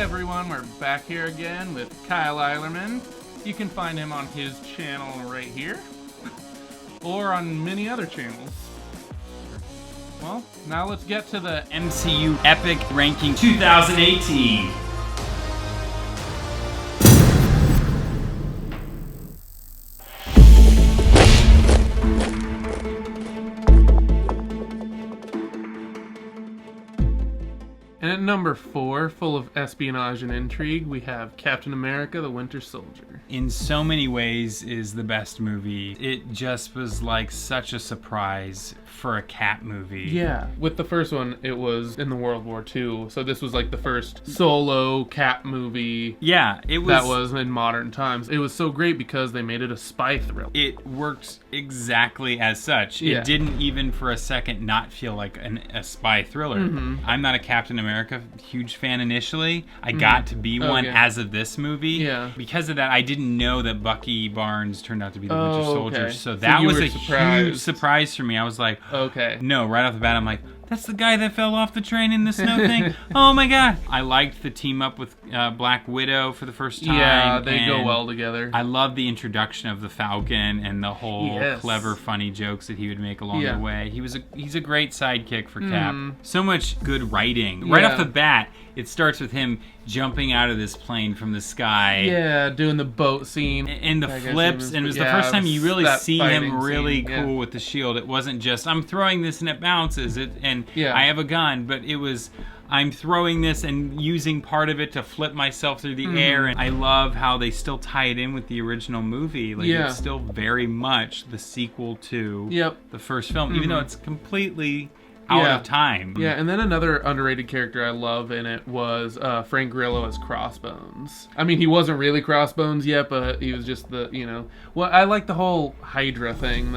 everyone, we're back here again with Kyle Eilerman. You can find him on his channel right here, or on many other channels. Well, now let's get to the MCU Epic Ranking 2018. And at number 4, full of espionage and intrigue, we have Captain America: The Winter Soldier. In so many ways is the best movie. It just was like such a surprise for a Cap movie. Yeah, with the first one, it was in the World War II, so this was like the first solo Cap movie. Yeah, it was. That was in modern times. It was so great because they made it a spy thriller. It worked exactly as such. Yeah. It didn't even for a second not feel like a spy thriller. Mm-hmm. I'm not a Captain America huge fan initially. I got to be one as of this movie. Yeah. Because of that, I didn't know that Bucky Barnes turned out to be the Winter Soldier. Okay. So that you was were a surprised. huge surprise for me. I was like, okay. no, right off the bat, I'm like, that's the guy that fell off the train in the snow thing? Oh my god. I liked the team up with Black Widow for the first time. Yeah, they go well together. I love the introduction of the Falcon and the whole clever, funny jokes that he would make along the way. He's a great sidekick for Cap. So much good writing. Right off the bat, it starts with him jumping out of this plane from the sky. Yeah, doing the boat scene. And the flips, and it was the first time you really see him really cool with the shield. It wasn't just, I'm throwing this and it bounces, and I have a gun, but it was, I'm throwing this and using part of it to flip myself through the air. And I love how they still tie it in with the original movie. Like, it's still very much the sequel to the first film, even though it's completely out of time. Yeah, and then another underrated character I love in it was Frank Grillo as Crossbones. I mean, he wasn't really Crossbones yet, but he was just the, well, I like the whole Hydra thing,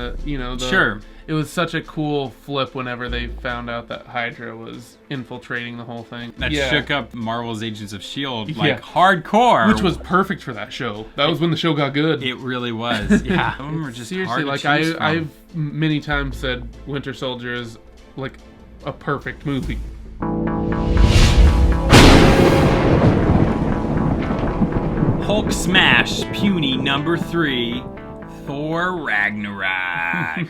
it was such a cool flip whenever they found out that Hydra was infiltrating the whole thing. That shook up Marvel's Agents of S.H.I.E.L.D. like hardcore. Which was perfect for that show. That was when the show got good. It really was. Yeah. Some of them were just seriously, hard to like choose from. I've many times said Winter Soldier is like a perfect movie. Hulk Smash, puny number 3, Thor Ragnarok.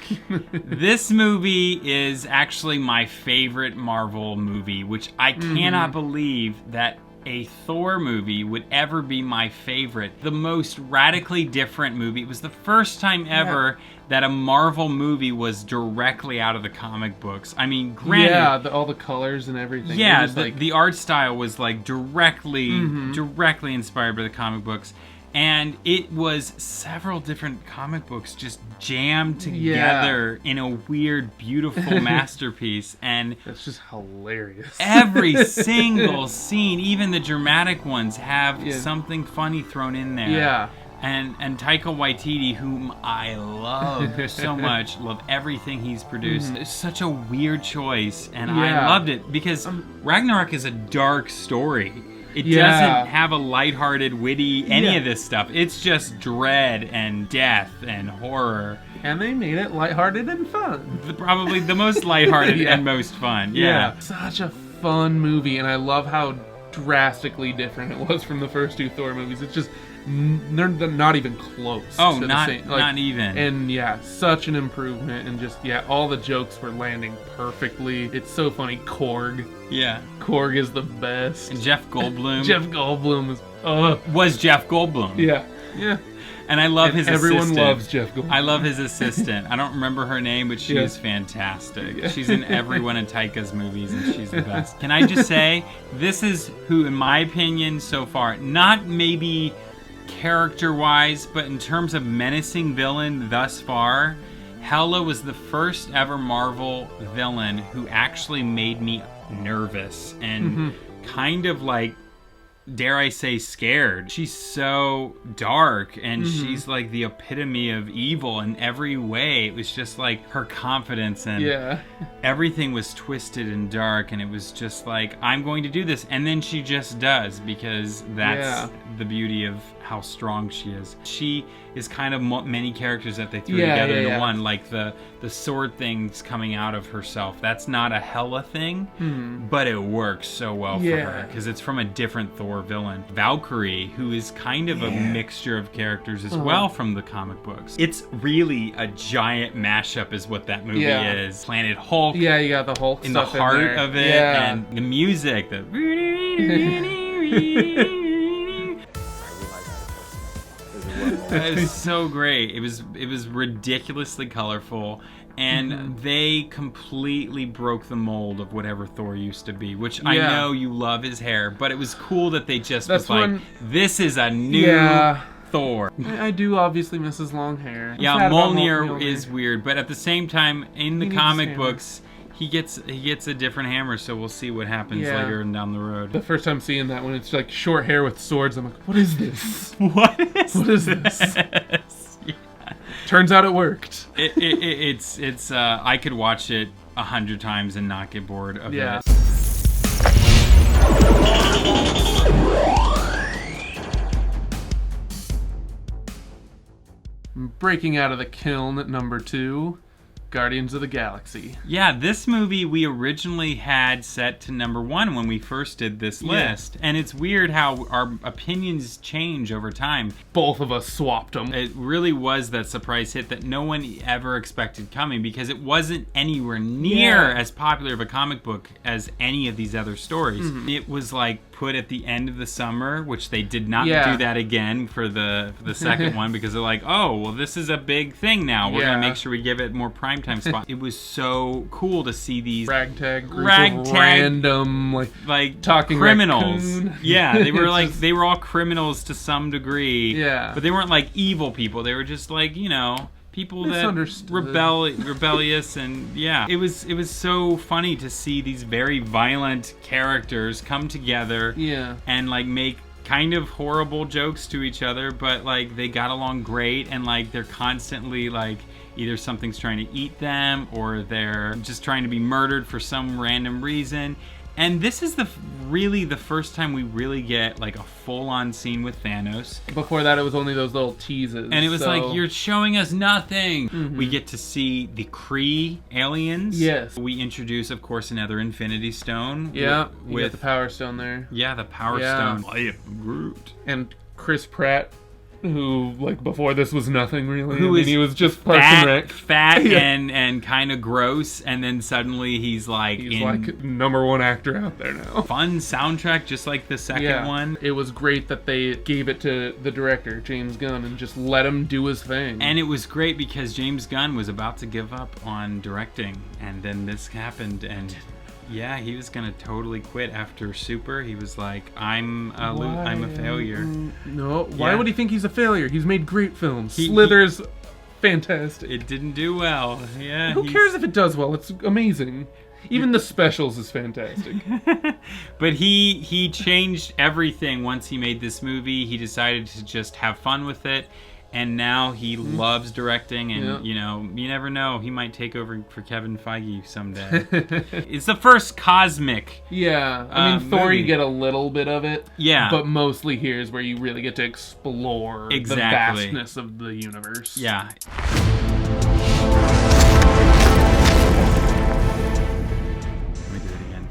This movie is actually my favorite Marvel movie, which I cannot believe that a Thor movie would ever be my favorite. The most radically different movie. It was the first time ever that a Marvel movie was directly out of the comic books. I mean, granted... all the colors and everything. Yeah, the art style was like directly inspired by the comic books. And it was several different comic books just jammed together in a weird, beautiful masterpiece. And it's just hilarious. Every single scene, even the dramatic ones, have something funny thrown in there. Yeah. And Taika Waititi, whom I love so much, love everything he's produced. It's such a weird choice, and I loved it because Ragnarok is a dark story. It doesn't have a lighthearted, witty, any of this stuff. It's just dread and death and horror. And they made it lighthearted and fun. Probably the most lighthearted and most fun. Yeah. Such a fun movie, and I love how drastically different it was from the first 2 Thor movies. It's just, they're not even close. Oh, to not the same, not even. And such an improvement, and just all the jokes were landing perfectly. It's so funny. Korg. Yeah. Korg is the best. And Jeff Goldblum. Jeff Goldblum was Jeff Goldblum. Yeah. Yeah. And I love his assistant. Everyone loves Jeff Goldblum. I love his assistant. I don't remember her name, but she is fantastic. Yeah. She's in every one of Taika's movies, and she's the best. Can I just say, this is who, in my opinion, so far, not maybe character-wise, but in terms of menacing villain thus far, Hela was the first ever Marvel villain who actually made me nervous and kind of like, dare I say, scared. She's so dark, and she's like the epitome of evil in every way. It was just like her confidence, and everything was twisted and dark, and it was just like, I'm going to do this. And then she just does, because that's the beauty of how how strong she is. She is kind of many characters that they threw together into one. Like the sword thing's coming out of herself. That's not a Hela thing, but it works so well for her because it's from a different Thor villain. Valkyrie, who is kind of a mixture of characters as well from the comic books. It's really a giant mashup is what that movie is. Planet Hulk. Yeah, you got the Hulk in the stuff heart in there. of it, and the music. It was so great. It was ridiculously colorful, and they completely broke the mold of whatever Thor used to be. Which I know you love his hair, but it was cool that they just was like, this is a new Thor. I do obviously miss his long hair. Mjolnir is weird, but at the same time, in the comic books, he gets a different hammer, so we'll see what happens later and down the road. The first time seeing that, when it's like short hair with swords, I'm like, what is this? What is this? Turns out it worked. It's I could watch it 100 times and not get bored of it. Breaking out of the kiln at number 2, Guardians of the Galaxy. Yeah, this movie we originally had set to number 1 when we first did this list. And it's weird how our opinions change over time. Both of us swapped them. It really was that surprise hit that no one ever expected coming because it wasn't anywhere near as popular of a comic book as any of these other stories. It was like put at the end of the summer, which they did not do that again for the second one because they're like, oh, well, this is a big thing now. We're going to make sure we give it more primetime spot. It was so cool to see these ragtag group of random like talking criminals. Raccoon. Yeah, they were like they were all criminals to some degree. Yeah, but they weren't like evil people. They were just like, you know, people that rebellious, and it was so funny to see these very violent characters come together and like make kind of horrible jokes to each other, but like they got along great, and like they're constantly like either something's trying to eat them or they're just trying to be murdered for some random reason. And this is really the first time we really get like a full-on scene with Thanos. Before that, it was only those little teases. And it was like, you're showing us nothing. We get to see the Kree aliens. Yes. We introduce, of course, another Infinity Stone. Yeah, we got the Power Stone there. Yeah, the Power Stone. I am Groot. And Chris Pratt, who, like, before this was nothing, really. He was just Parks and Rec. Fat and kind of gross, and then suddenly he's like number 1 actor out there now. Fun soundtrack, just like the second one. It was great that they gave it to the director, James Gunn, and just let him do his thing. And it was great because James Gunn was about to give up on directing, and then this happened, and yeah, he was gonna totally quit after Super. He was like, I'm a failure. No, why would he think he's a failure? He's made great films. Slither's fantastic. It didn't do well. Yeah. Who cares if it does well? It's amazing. Even the specials is fantastic. But he changed everything once he made this movie. He decided to just have fun with it. And now he loves directing, and you know, you never know, he might take over for Kevin Feige someday. It's the first cosmic. Yeah, I mean, Thor, you get a little bit of it. Yeah, but mostly here is where you really get to explore the vastness of the universe. Yeah. Let me do it again.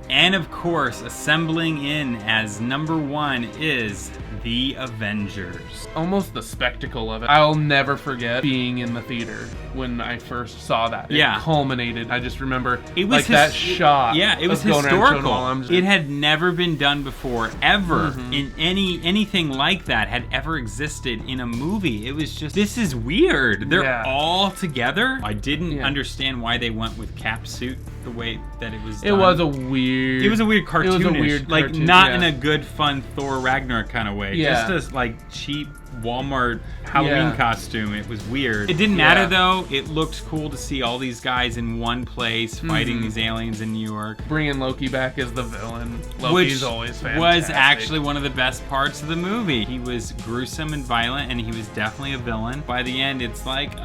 And of course, assembling in as number 1 is The Avengers. Almost the spectacle of it. I'll never forget being in the theater when I first saw that. It culminated. I just remember it was that shot. Yeah, it was historical. It had never been done before, ever. In anything like that had ever existed in a movie. It was just, this is weird. They're all together. I didn't understand why they went with Cap's suit the way that it was done. It was a weird cartoonish. It was a weird cartoon, not in a good, fun Thor Ragnarok kind of way. Just a like cheap Walmart Halloween costume. It was weird. It didn't matter though. It looked cool to see all these guys in one place fighting these aliens in New York. Bringing Loki back as the villain. Loki's always fantastic. Was actually one of the best parts of the movie. He was gruesome and violent, and he was definitely a villain. By the end, it's like,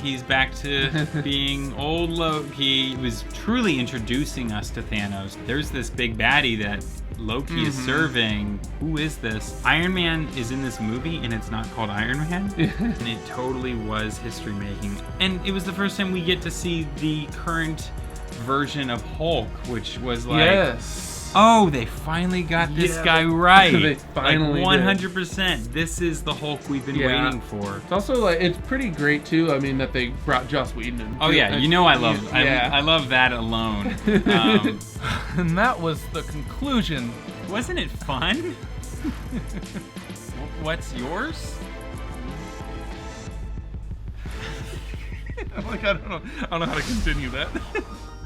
he's back to being old Loki. He was truly introducing us to Thanos. There's this big baddie that Loki is serving. Who is this? Iron Man is in this movie, and it's not called Iron Man. And it totally was history making. And it was the first time we get to see the current version of Hulk, which was like, Yes. oh, they finally got this guy right. They finally like 100%. This is the Hulk we've been waiting for. It's also like it's pretty great too. I mean that they brought Joss Whedon in. Oh yeah, you know I love I love that alone. And that was the conclusion. Wasn't it fun? What's yours? Like I don't know how to continue that.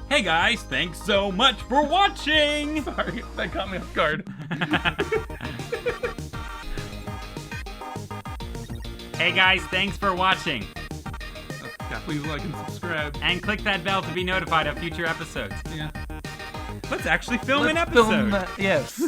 Hey guys, thanks so much for watching! Sorry, that caught me off guard. Hey guys, thanks for watching. Yeah, please like and subscribe. And click that bell to be notified of future episodes. Yeah. Let's actually film an episode. Film that, yes.